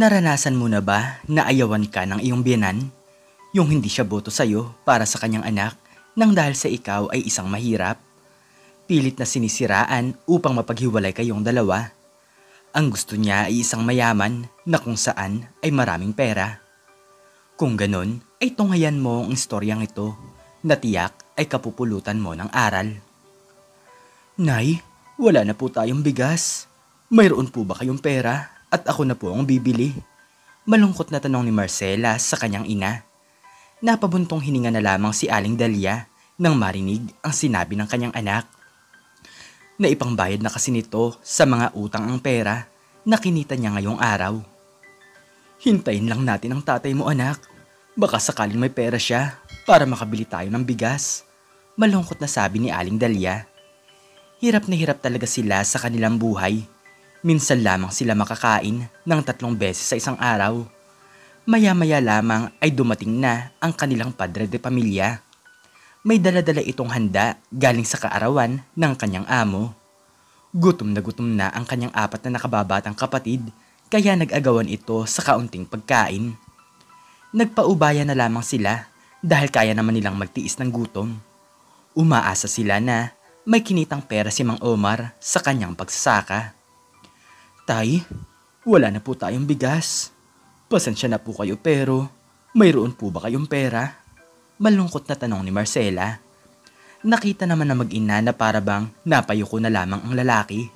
Naranasan mo na ba na ayawan ka ng iyong biyenan? Yung hindi siya boto sa'yo para sa kanyang anak nang dahil sa ikaw ay isang mahirap? Pilit na sinisiraan upang mapaghiwalay kayong dalawa. Ang gusto niya ay isang mayaman na kung saan ay maraming pera. Kung ganon, ay tunghayan mo ang istoryang ito na tiyak ay kapupulutan mo ng aral. Nay, wala na po tayong bigas. Mayroon po ba kayong pera? At ako na po ang bibili. Malungkot na tanong ni Marcela sa kanyang ina. Napabuntong hininga na lamang si Aling Dalia nang marinig ang sinabi ng kanyang anak. Naipangbayad na kasi nito sa mga utang ang pera na kinita niya ngayong araw. Hintayin lang natin ang tatay mo, anak. Baka sakaling may pera siya para makabili tayo ng bigas. Malungkot na sabi ni Aling Dalia. Hirap na hirap talaga sila sa kanilang buhay. Minsan lamang sila makakain ng 3 beses sa isang araw. Maya-maya lamang ay dumating na ang kanilang padre de pamilya. May dala-dala itong handa galing sa kaarawan ng kanyang amo. Gutom na ang kanyang 4 na nakababatang kapatid kaya nag-agawan ito sa kaunting pagkain. Nagpaubaya na lamang sila dahil kaya naman nilang magtiis ng gutom. Umaasa sila na may kinitang pera si Mang Omar sa kanyang pagsasaka. Tay, wala na po tayong bigas. Pasensya na po kayo pero mayroon po ba kayong pera? Malungkot na tanong ni Marcela. Nakita naman na mag-ina na para bang napayuko na lamang ang lalaki.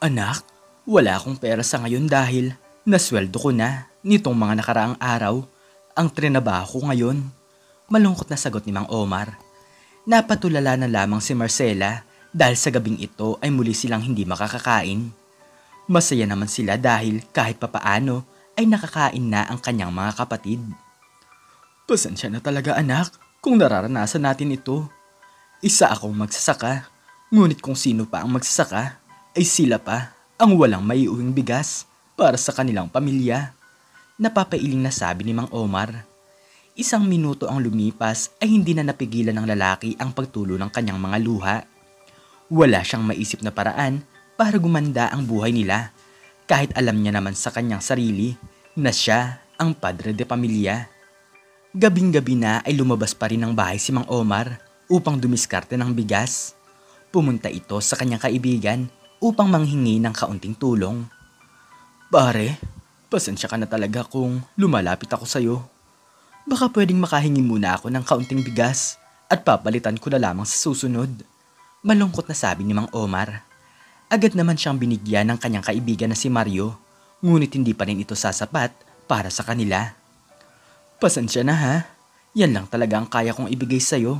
Anak, wala akong pera sa ngayon dahil nasweldo ko na nitong mga nakaraang araw ang trinabaho ko ngayon. Malungkot na sagot ni Mang Omar. Napatulala na lamang si Marcela dahil sa gabing ito ay muli silang hindi makakakain. Masaya naman sila dahil kahit papaano ay nakakain na ang kanyang mga kapatid. Pasensya na talaga, anak, kung nararanasan natin ito. Isa akong magsasaka, ngunit kung sino pa ang magsasaka ay sila pa ang walang maiuwing bigas para sa kanilang pamilya. Napapailing na sabi ni Mang Omar. 1 minuto ang lumipas ay hindi na napigilan ng lalaki ang pagtulo ng kanyang mga luha. Wala siyang maisip na paraan para gumanda ang buhay nila kahit alam niya naman sa kanyang sarili na siya ang padre de pamilya. Gabing-gabi na ay lumabas pa rin ng bahay si Mang Omar upang dumiskarte ng bigas. Pumunta ito sa kanyang kaibigan upang manghingi ng kaunting tulong. Pare, pasensya ka na talaga kung lumalapit ako sa'yo. Baka pwedeng makahingi muna ako ng kaunting bigas at papalitan ko na lamang sa susunod. Malungkot na sabi ni Mang Omar. Agad naman siyang binigyan ng kanyang kaibigan na si Mario, ngunit hindi pa rin ito sasapat para sa kanila. Pasensya na ha, yan lang talaga ang kaya kong ibigay sa'yo.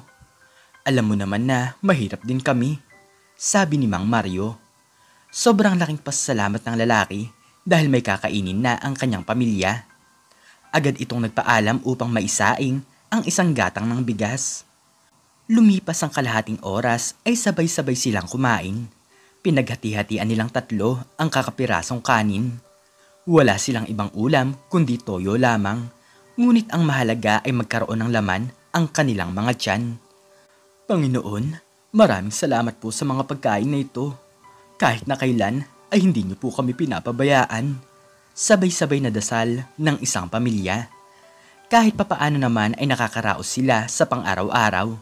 Alam mo naman na mahirap din kami, sabi ni Mang Mario. Sobrang laking pasasalamat ng lalaki dahil may kakainin na ang kanyang pamilya. Agad itong nagpaalam upang maisaing ang isang gatang ng bigas. Lumipas ang kalahating oras ay sabay-sabay silang kumain. Pinaghati-hatian nilang 3 ang kakapirasong kanin. Wala silang ibang ulam kundi toyo lamang, ngunit ang mahalaga ay magkaroon ng laman ang kanilang mga tiyan. Panginoon, maraming salamat po sa mga pagkain na ito. Kahit na kailan ay hindi niyo po kami pinapabayaan. Sabay-sabay na dasal ng isang pamilya. Kahit papaano naman ay nakakaraos sila sa pang-araw-araw.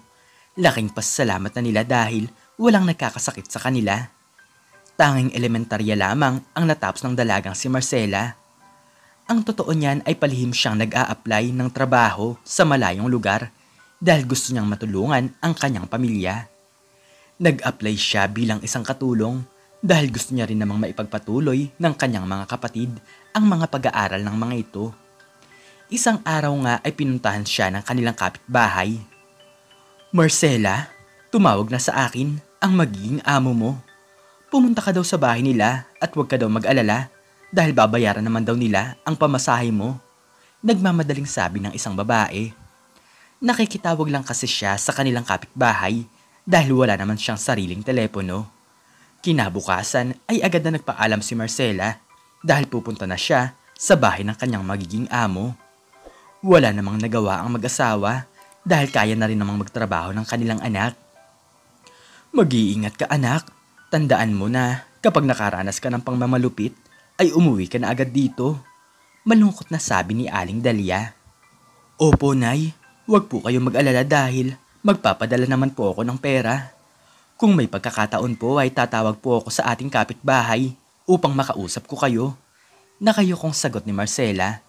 Laking pasasalamat na nila dahil walang nagkakasakit sa kanila. Tanging elementarya lamang ang natapos ng dalagang si Marcela. Ang totoo niyan ay palihim siyang nag-a-apply ng trabaho sa malayong lugar dahil gusto niyang matulungan ang kanyang pamilya. Nag-apply siya bilang isang katulong dahil gusto niya rin namang maipagpatuloy ng kanyang mga kapatid ang mga pag-aaral ng mga ito. Isang araw nga ay pinuntahan siya ng kanilang kapitbahay. Marcela, tumawag na sa akin ang magiging amo mo. Pumunta ka daw sa bahay nila at huwag ka daw mag-alala dahil babayaran naman daw nila ang pamasahe mo. Nagmamadaling sabi ng isang babae. Nakikitawag lang kasi siya sa kanilang kapitbahay dahil wala naman siyang sariling telepono. Kinabukasan ay agad na nagpaalam si Marcela dahil pupunta na siya sa bahay ng kanyang magiging amo. Wala namang nagawa ang mag-asawa dahil kaya na rin namang magtrabaho ng kanilang anak. Mag-iingat ka, anak. Tandaan mo na kapag nakaranas ka ng pangmamalupit ay umuwi ka na agad dito. Malungkot na sabi ni Aling Dahlia. Opo, Nay. Huwag po kayong mag-alala dahil magpapadala naman po ako ng pera. Kung may pagkakataon po ay tatawag po ako sa ating kapitbahay upang makausap ko kayo. Nakayukong sagot ni Marcela.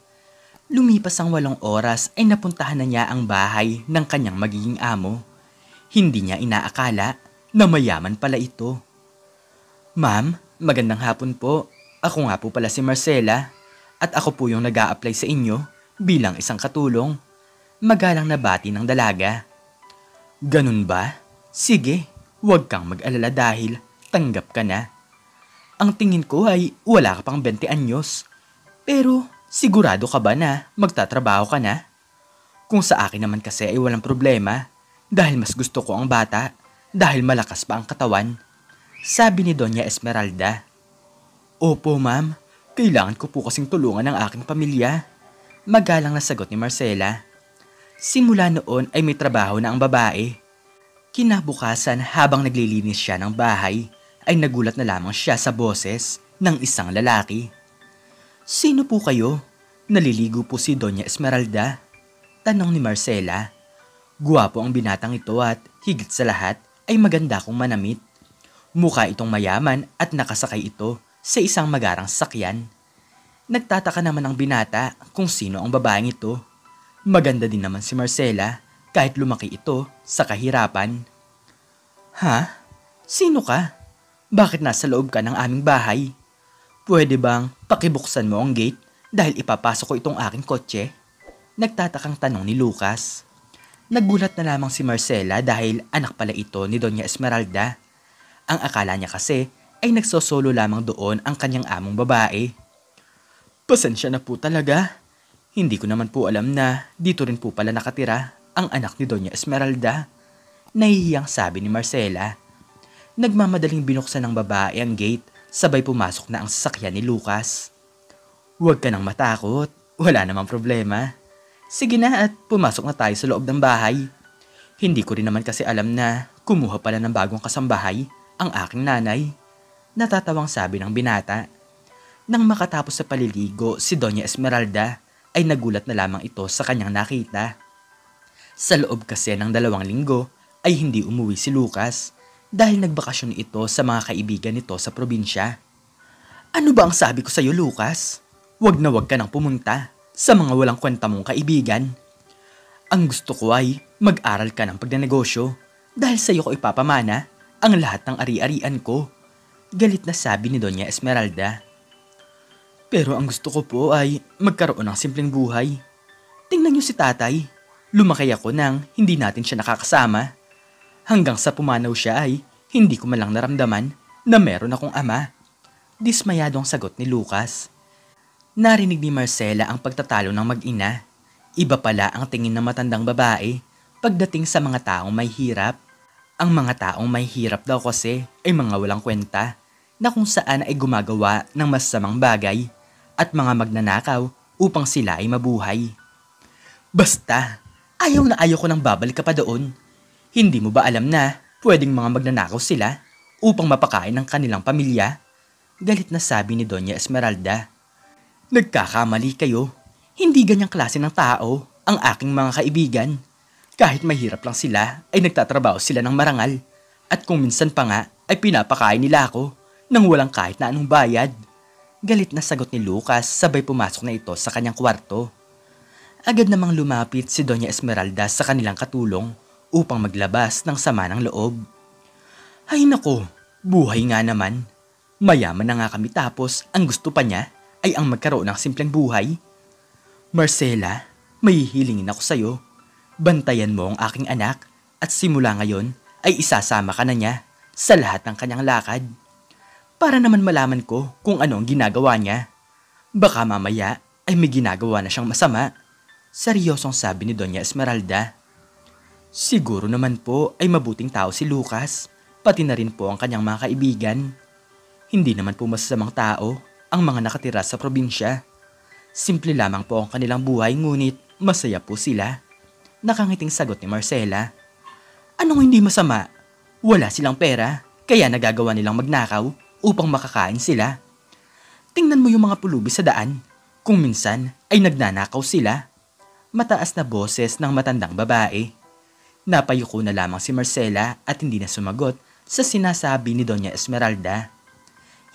Lumipas ang 8 oras ay napuntahan na niya ang bahay ng kanyang magiging amo. Hindi niya inaakala na mayaman pala ito. Ma'am, magandang hapon po. Ako nga po pala si Marcela at ako po yung nag-a-apply sa inyo bilang isang katulong. Magalang na bati ng dalaga. Ganun ba? Sige, huwag kang mag-alala dahil tanggap ka na. Ang tingin ko ay wala ka pang 20 anyos. Pero sigurado ka ba na magtatrabaho ka na? Kung sa akin naman kasi ay walang problema dahil mas gusto ko ang bata dahil malakas pa ang katawan. Sabi ni Doña Esmeralda. Opo ma'am, kailangan ko po kasing tulungan ang aking pamilya. Magalang na sagot ni Marcela. Simula noon ay may trabaho na ang babae. Kinabukasan habang naglilinis siya ng bahay ay nagulat na lamang siya sa boses ng isang lalaki. Sino po kayo? Naliligo po si Doña Esmeralda. Tanong ni Marcela. Guwapo ang binatang ito at higit sa lahat ay maganda kong manamit. Mukha itong mayaman at nakasakay ito sa isang magarang sasakyan. Nagtataka naman ang binata kung sino ang babaeng ito. Maganda din naman si Marcela kahit lumaki ito sa kahirapan. Ha? Sino ka? Bakit nasa loob ka ng aming bahay? Pwede bang pakibuksan mo ang gate dahil ipapasok ko itong aking kotse? Nagtatakang tanong ni Lucas. Nagulat na lamang si Marcela dahil anak pala ito ni Doña Esmeralda. Ang akala niya kasi ay nagsosolo lamang doon ang kanyang among babae. Pasensya na po talaga. Hindi ko naman po alam na dito rin po pala nakatira ang anak ni Doña Esmeralda. Nahihiyang sabi ni Marcela. Nagmamadaling binuksan ng babae ang gate, sabay pumasok na ang sasakyan ni Lucas. Huwag ka nang matakot, wala namang problema. Sige na at pumasok na tayo sa loob ng bahay. Hindi ko rin naman kasi alam na kumuha pala ng bagong kasambahay ang aking nanay. Natatawang sabi ng binata. Nang makatapos sa paliligo si Doña Esmeralda ay nagulat na lamang ito sa kanyang nakita. Sa loob kasi ng 2 linggo ay hindi umuwi si Lucas dahil nagbakasyon ito sa mga kaibigan nito sa probinsya. Ano ba ang sabi ko sa iyo, Lucas? Huwag na huwag ka nang pumunta sa mga walang kwenta mong kaibigan. Ang gusto ko ay mag-aral ka ng pagnenegosyo dahil sa iyo ko ipapamana ang lahat ng ari-arian ko. Galit na sabi ni Doña Esmeralda. Pero ang gusto ko po ay magkaroon ng simpleng buhay. Tingnan niyo si tatay. Lumaki ako nang hindi natin siya nakakasama. Hanggang sa pumanaw siya ay hindi ko malang naramdaman na meron akong ama. Dismayadong sagot ni Lucas. Narinig ni Marcela ang pagtatalo ng mag-ina. Iba pala ang tingin ng matandang babae pagdating sa mga taong may hirap. Ang mga taong may hirap daw kasi ay mga walang kwenta na kung saan ay gumagawa ng masasamang bagay at mga magnanakaw upang sila ay mabuhay. Basta, ayaw na ayaw ko nang babalik ka pa doon. Hindi mo ba alam na pwedeng mga magnanakaw sila upang mapakain ng kanilang pamilya? Galit na sabi ni Doña Esmeralda. Nagkakamali kayo. Hindi ganyang klase ng tao ang aking mga kaibigan. Kahit mahirap lang sila ay nagtatrabaho sila ng marangal. At kung minsan pa nga ay pinapakain nila ako nang walang kahit na anong bayad. Galit na sagot ni Lucas sabay pumasok na ito sa kanyang kwarto. Agad namang lumapit si Doña Esmeralda sa kanilang katulong upang maglabas ng sama ng loob. Ay nako, buhay nga naman. Mayaman na nga kami tapos ang gusto pa niya ay ang magkaroon ng simpleng buhay. Marcela, may hihilingin ako sa'yo. Bantayan mo ang aking anak at simula ngayon ay isasama ka na niya sa lahat ng kanyang lakad. Para naman malaman ko kung ano ang ginagawa niya. Baka mamaya ay may ginagawa na siyang masama. Seryosong sabi ni Doña Esmeralda. Siguro naman po ay mabuting tao si Lucas, pati na rin po ang kanyang mga kaibigan. Hindi naman po masasamang tao ang mga nakatira sa probinsya. Simple lamang po ang kanilang buhay ngunit masaya po sila. Nakangiting sagot ni Marcela. Anong hindi masama? Wala silang pera, kaya nagagawa nilang magnakaw upang makakain sila. Tingnan mo yung mga pulubi sa daan. Kung minsan ay nagnanakaw sila. Mataas na boses ng matandang babae. Napayuko na lamang si Marcela at hindi na sumagot sa sinasabi ni Doña Esmeralda.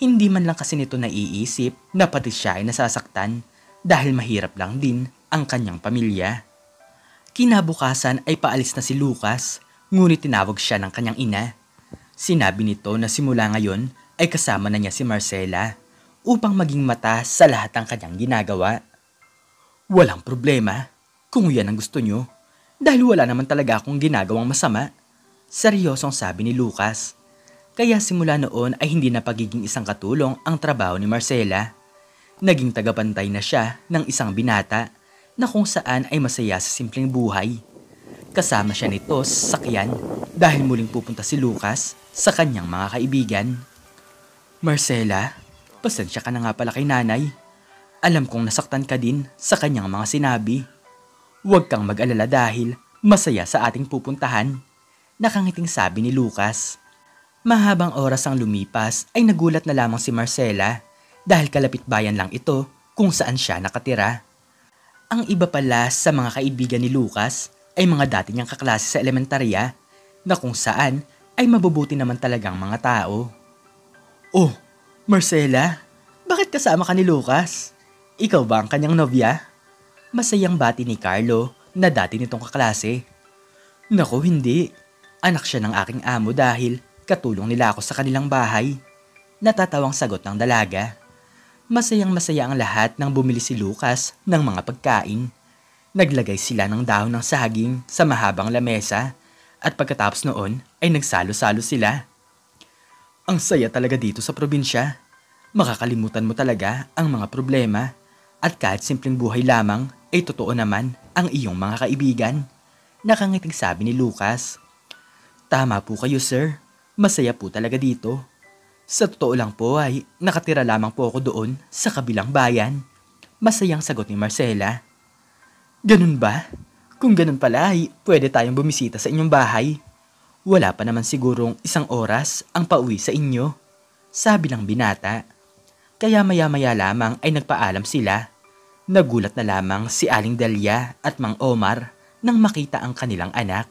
Hindi man lang kasi nito naiisip na pati siya ay nasasaktan dahil mahirap lang din ang kanyang pamilya. Kinabukasan ay paalis na si Lucas, ngunit tinawag siya ng kanyang ina. Sinabi nito na simula ngayon ay kasama na niya si Marcela upang maging mata sa lahat ng kanyang ginagawa. Walang problema kung yan ang gusto nyo, dahil wala naman talaga akong ginagawang masama. Seryosong sabi ni Lucas. Kaya simula noon ay hindi na pagiging isang katulong ang trabaho ni Marcela. Naging tagabantay na siya ng isang binata na kung saan ay masaya sa simpleng buhay. Kasama siya nito sa sakyan dahil muling pupunta si Lucas sa kanyang mga kaibigan. Marcela, pasensya ka na nga pala kay nanay. Alam kong nasaktan ka din sa kanyang mga sinabi. Huwag kang mag-alala dahil masaya sa ating pupuntahan. Nakangiting sabi ni Lucas. Mahabang oras ang lumipas ay nagulat na lamang si Marcela dahil kalapit bayan lang ito kung saan siya nakatira. Ang iba pala sa mga kaibigan ni Lucas ay mga dati niyang kaklase sa elementarya na kung saan ay mabubuti naman talagang mga tao. Oh, Marcela, bakit kasama ka ni Lucas? Ikaw ba ang kanyang nobya? Masayang bati ni Carlo na dati nitong kaklase. Naku, hindi. Anak siya ng aking amo dahil katulong nila ako sa kanilang bahay. Natatawang sagot ng dalaga. Masayang masaya ang lahat nang bumili si Lucas ng mga pagkain. Naglagay sila ng dahon ng saging sa mahabang lamesa at pagkatapos noon ay nagsalo-salo sila. Ang saya talaga dito sa probinsya. Makakalimutan mo talaga ang mga problema at kahit simpleng buhay lamang ay totoo naman ang iyong mga kaibigan. Nakangiting sabi ni Lucas. Tama po kayo, sir. Masaya po talaga dito. Sa totoo lang po ay nakatira lamang po ako doon sa kabilang bayan. Masayang sagot ni Marcela. Ganun ba? Kung ganun pala ay pwede tayong bumisita sa inyong bahay. Wala pa naman sigurong 1 oras ang pauwi sa inyo, sabi ng binata. Kaya maya-maya lamang ay nagpaalam sila. Nagulat na lamang si Aling Delia at Mang Omar nang makita ang kanilang anak.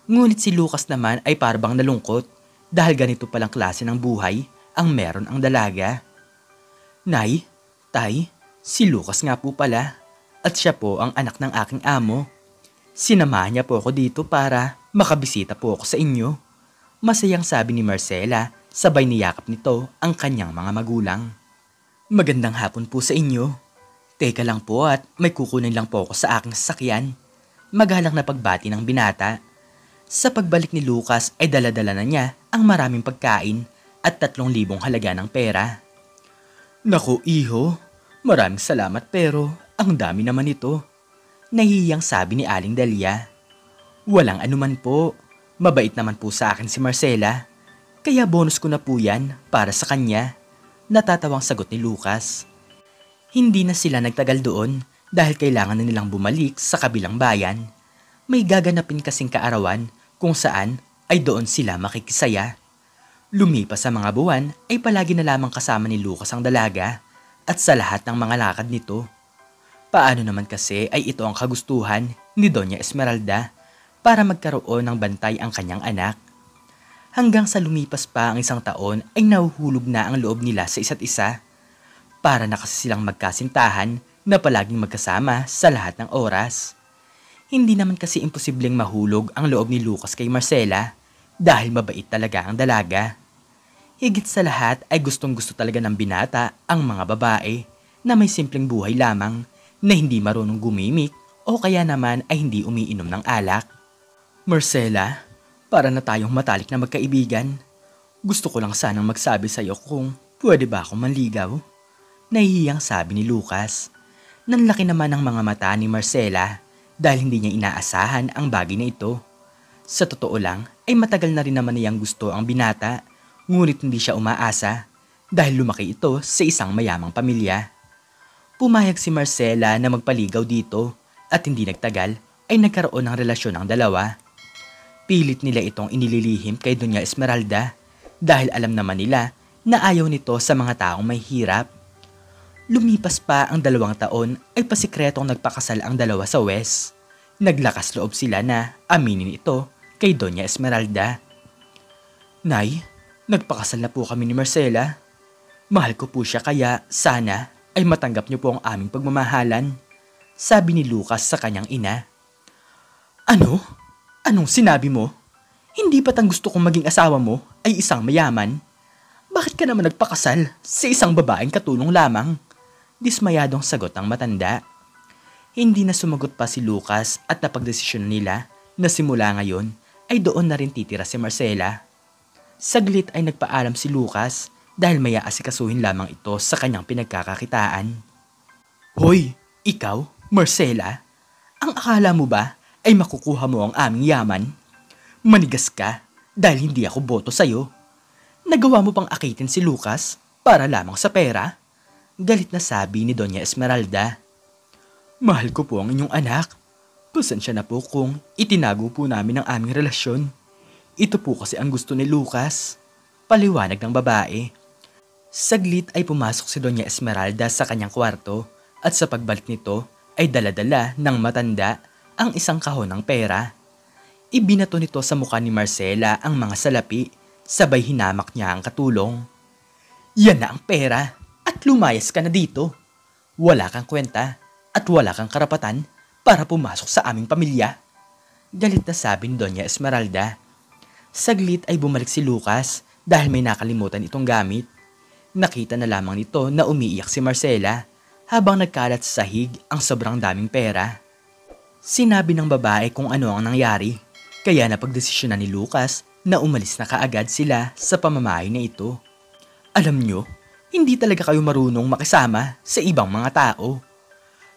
Ngunit si Lucas naman ay parang nalungkot dahil ganito palang klase ng buhay ang meron ang dalaga. Nay, tay, si Lucas nga po pala at siya po ang anak ng aking amo. Sinamahan niya po ako dito para makabisita po ako sa inyo. Masayang sabi ni Marcela sabay niyakap nito ang kanyang mga magulang. Magandang hapon po sa inyo. Teka lang po at may kukunin lang po ako sa aking sasakyan. Magalang na pagbati ng binata. Sa pagbalik ni Lucas ay dala-dala na niya ang maraming pagkain at 3,000 halaga ng pera. Naku iho, maraming salamat pero ang dami naman ito. Nahihiyang sabi ni Aling Delia. Walang anuman po, mabait naman po sa akin si Marcela. Kaya bonus ko na po yan para sa kanya. Natatawang sagot ni Lucas. Hindi na sila nagtagal doon dahil kailangan na nilang bumalik sa kabilang bayan. May gaganapin kasing kaarawan kung saan ay doon sila makikisaya. Lumipas sa mga buwan ay palagi na lamang kasama ni Lucas ang dalaga at sa lahat ng mga lakad nito. Paano naman kasi ay ito ang kagustuhan ni Doña Esmeralda para magkaroon ng bantay ang kanyang anak. Hanggang sa lumipas pa ang 1 taon ay nahuhulog na ang loob nila sa isa't isa. Para na kasi silang magkasintahan na palaging magkasama sa lahat ng oras. Hindi naman kasi imposibleng mahulog ang loob ni Lucas kay Marcela dahil mabait talaga ang dalaga. Higit sa lahat ay gustong-gusto talaga ng binata ang mga babae na may simpleng buhay lamang na hindi marunong gumimik o kaya naman ay hindi umiinom ng alak. Marcela, para na tayong matalik na magkaibigan. Gusto ko lang sanang magsabi sa iyo kung pwede ba akong manligaw? Nahihiyang sabi ni Lucas. Nanlaki naman ang mga mata ni Marcela dahil hindi niya inaasahan ang bagay na ito. Sa totoo lang ay matagal na rin naman niyang gusto ang binata, ngunit hindi siya umaasa dahil lumaki ito sa isang mayamang pamilya. Pumayag si Marcela na magpaligaw dito at hindi nagtagal ay nagkaroon ng relasyon ang dalawa. Pilit nila itong inililihim kay Doña Esmeralda dahil alam naman nila na ayaw nito sa mga taong may hirap. Lumipas pa ang 2 taon ay pasikretong nagpakasal ang dalawa sa West. Naglakas loob sila na aminin ito kay Doña Esmeralda. Nay, nagpakasal na po kami ni Marcela. Mahal ko po siya kaya sana ay matanggap niyo po ang aming pagmamahalan, sabi ni Lucas sa kanyang ina. Ano? Anong sinabi mo? Hindi ba't ang gusto kong maging asawa mo ay isang mayaman? Bakit ka naman nagpakasal sa isang babaeng katulong lamang? Dismayadong sagot ang matanda. Hindi na sumagot pa si Lucas at napagdesisyon nila na simula ngayon ay doon na rin titira si Marcela. Saglit ay nagpaalam si Lucas dahil may aasikasuhin lamang ito sa kanyang pinagkakakitaan. Hoy, ikaw, Marcela, ang akala mo ba ay makukuha mo ang aming yaman? Manigas ka dahil hindi ako boto sa'yo. Nagawa mo pang akitin si Lucas para lamang sa pera? Galit na sabi ni Doña Esmeralda. Mahal ko po ang inyong anak. Pasensya na po kung itinago po namin ang aming relasyon. Ito po kasi ang gusto ni Lucas. Paliwanag ng babae. Saglit ay pumasok si Doña Esmeralda sa kanyang kwarto at sa pagbalik nito ay daladala ng matanda ang isang kahon ng pera. Ibinato nito sa mukha ni Marcela ang mga salapi, sabay hinamak niya ang katulong. Yan na ang pera at lumayas ka na dito. Wala kang kwenta at wala kang karapatan para pumasok sa aming pamilya. Galit na sabi ni Doña Esmeralda. Saglit ay bumalik si Lucas dahil may nakalimutan itong gamit. Nakita na lamang nito na umiiyak si Marcela habang nagkalat sa sahig ang sobrang daming pera. Sinabi ng babae kung ano ang nangyari, kaya napagdesisyonan ni Lucas na umalis na kaagad sila sa pamamahay na ito. Alam nyo, hindi talaga kayo marunong makisama sa ibang mga tao.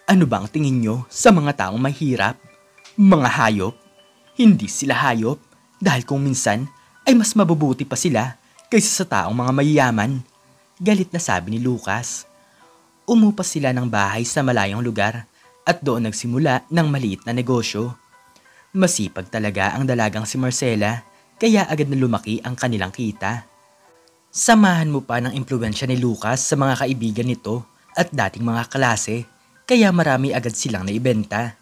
Ano ba ang tingin nyo sa mga taong mahirap? Mga hayop? Hindi sila hayop dahil kung minsan ay mas mabubuti pa sila kaysa sa taong mga mayayaman. Galit na sabi ni Lucas. Umupas sila ng bahay sa malayong lugar at doon nagsimula ng maliit na negosyo. Masipag talaga ang dalagang si Marcela kaya agad na lumaki ang kanilang kita. Samahan mo pa ng impluwensya ni Lucas sa mga kaibigan nito at dating mga klase kaya marami agad silang naibenta.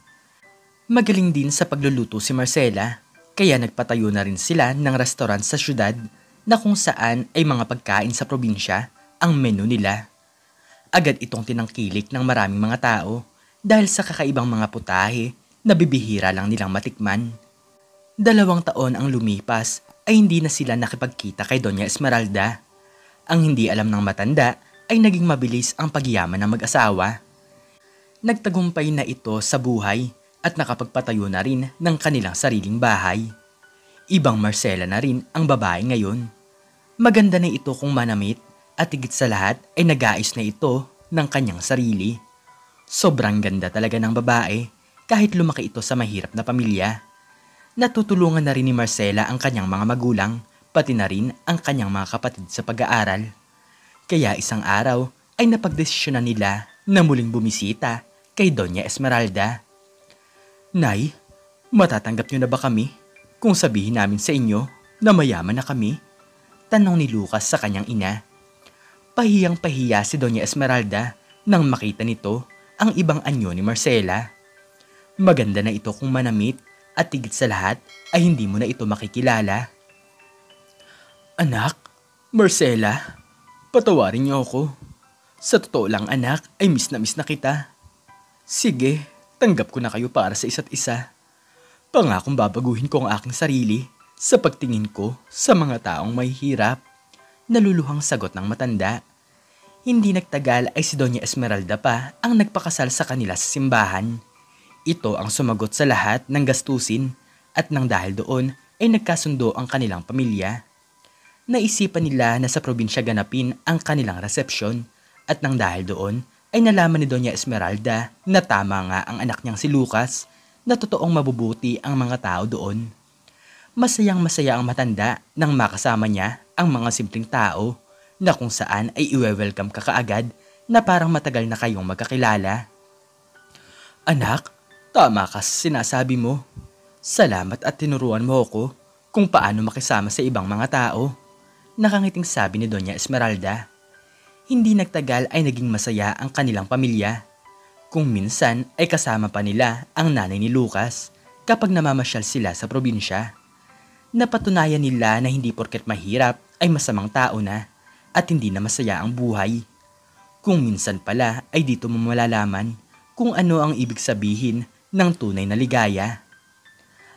Magaling din sa pagluluto si Marcela kaya nagpatayo na rin sila ng restaurant sa syudad na kung saan ay mga pagkain sa probinsya ang menu nila. Agad itong tinangkilik ng maraming mga tao dahil sa kakaibang mga putahe na bibihira lang nilang matikman. 2 taon ang lumipas ay hindi na sila nakipagkita kay Doña Esmeralda. Ang hindi alam ng matanda ay naging mabilis ang pagyaman ng mag-asawa. Nagtagumpay na ito sa buhay at nakapagpatayo na rin ng kanilang sariling bahay. Ibang Marcela na rin ang babae ngayon. Maganda na ito kung manamit at higit sa lahat ay nag-aayos na ito ng kanyang sarili. Sobrang ganda talaga ng babae kahit lumaki ito sa mahirap na pamilya. Natutulungan na rin ni Marcela ang kanyang mga magulang, pati na rin ang kanyang mga kapatid sa pag-aaral. Kaya isang araw ay napagdesisyonan nila na muling bumisita kay Doña Esmeralda. Nay, matatanggap niyo na ba kami kung sabihin namin sa inyo na mayaman na kami? Tanong ni Lucas sa kanyang ina. Pahiyang-pahiya si Doña Esmeralda nang makita nito ang ibang anyo ni Marcela. Maganda na ito kung manamit at higit sa lahat ay hindi mo na ito makikilala. Anak, Marcela, patawarin niyo ako. Sa totoo lang anak ay miss na kita. Sige, tanggap ko na kayo para sa isa't isa. Pangakong babaguhin ko ang aking sarili sa pagtingin ko sa mga taong may hirap. Naluluhang sagot ng matanda. Hindi nagtagal ay si Doña Esmeralda pa ang nagpakasal sa kanila sa simbahan. Ito ang sumagot sa lahat ng gastusin at nang dahil doon ay nagkasundo ang kanilang pamilya. Naisipan nila na sa probinsya ganapin ang kanilang resepsyon at nang dahil doon ay nalaman ni Doña Esmeralda na tama nga ang anak niyang si Lucas na totoong mabubuti ang mga tao doon. Masayang-masaya ang matanda nang makasama niya ang mga simpleng tao na kung saan ay iwe-welcome ka kaagad na parang matagal na kayong magkakilala. Anak, tama ka sa sinasabi mo. Salamat at tinuruan mo ako kung paano makisama sa ibang mga tao. Nakangiting sabi ni Doña Esmeralda. Hindi nagtagal ay naging masaya ang kanilang pamilya. Kung minsan ay kasama pa nila ang nanay ni Lucas kapag namamasyal sila sa probinsya. Napatunayan nila na hindi porket mahirap ay masamang tao na at hindi na masaya ang buhay. Kung minsan pala ay dito mo malalaman kung ano ang ibig sabihin ng tunay na ligaya.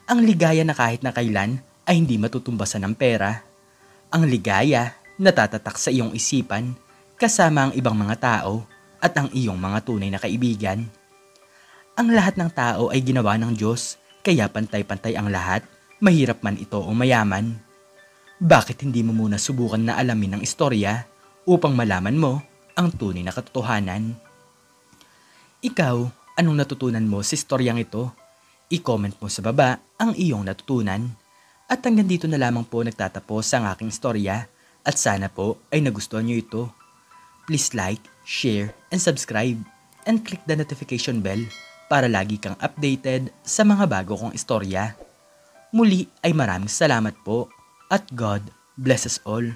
Ang ligaya na kahit na kailan ay hindi matutumbasan ng pera. Ang ligaya na tatatak sa iyong isipan kasama ang ibang mga tao at ang iyong mga tunay na kaibigan. Ang lahat ng tao ay ginawa ng Diyos kaya pantay-pantay ang lahat, mahirap man ito o mayaman. Bakit hindi mo muna subukan na alamin ang istorya upang malaman mo ang tunay na katotohanan? Ikaw, anong natutunan mo sa istoryang ito? I-comment mo sa baba ang iyong natutunan. At hanggang dito na lamang po nagtatapos ang aking istorya at sana po ay nagustuhan niyo ito. Please like, share, and subscribe and click the notification bell para lagi kang updated sa mga bago kong istorya. Muli ay maraming salamat po at God bless us all.